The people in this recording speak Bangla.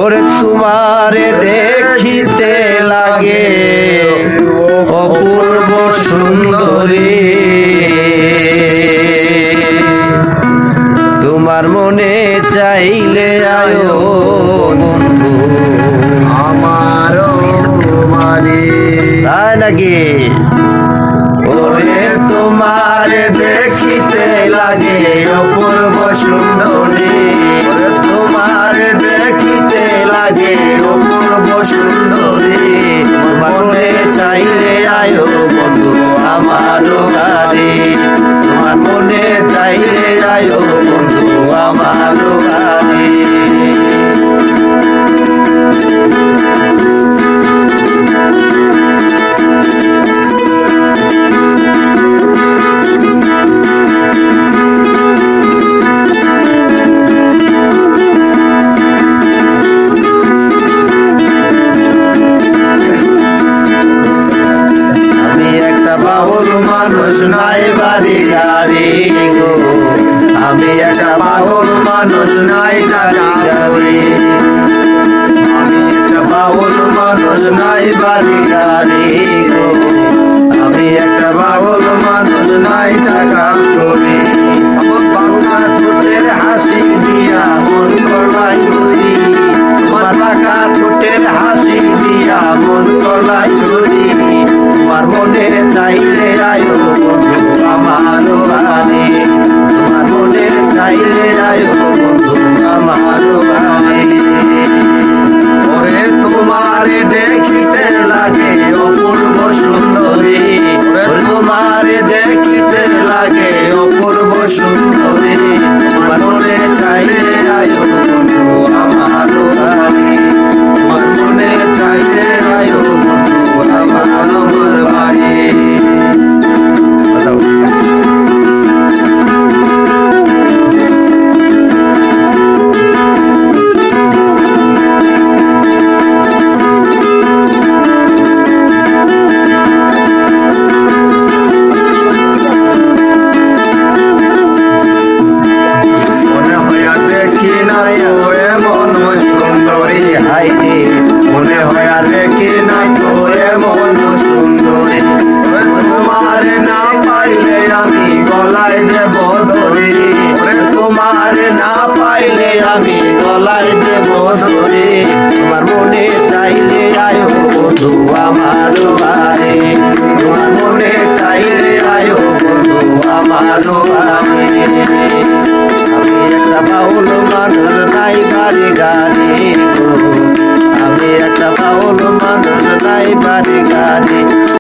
ওরে তোমারে দেখিতে লাগে অপূর্ব সুন্দরী, তোমার মনে চাইলে আয়ো বন্ধু আমার বাড়ি। তাই নাকি? ওরে তোমারে দেখিতে লাগে অপূর্ব সুন্দরী, ওরে তোমারে দেখিতে লাগে অপূর্ব সুন্দরী, তোমার মনে চাইলে আয়ো বন্ধু আমার বাড়ি, তোমার মনে চাইলে আয়ো বন্ধু আমার বাড়ি। মানুষ নাই বাড়ি গাড়ি গো, আমি একটা পাগল মানুষ নাই টাকা করি, আমি একটা পাগল মানুষ নাই বাড়ি গাড়ি গো, আমি একটা পাগল মানুষ নাই টাকা করি, আমার বাংলা ঠোঁটের হাসি দিয়া মন করলাই করি, তোমার টাকা ঠোঁটের হাসি দিয়া মন করলাই করি, তোমার মনে চাইলে আয়ো বন্ধু আমার বাড়ি, তোমার মনে চাইলে আয়ো বন্ধু আমার বাড়ি। ওরে তোমারে দেখিতে লাগে অপূর্ব সুন্দরী, ওরে তোমারে দেখিতে লাগে অপূর্ব সুন্দরী, তোমার মনে চাইলে আয়ো বন্ধু আমার বাড়ি, তোমার মনে চাইলে আয়ো বন্ধু আমার বাড়ি। মনে হয় আর দেখি না তো এমন সুন্দরী, হাইরে মনে হয় আর দেখি না তো এমন সুন্দরী, তোমারে না পাইলে আমি গলায় দেব ধরি, তোমারে না পাইলে আমি গলায় দেব ধরি, তোমার মনে চাইলে আয়ো বন্ধু আমার বাড়ি, তোমার মনে চাইলে আয়ো বন্ধু আমার বাড়ি। আমি একটা বাউল মানুষ নাই গাড়ি গাড়ি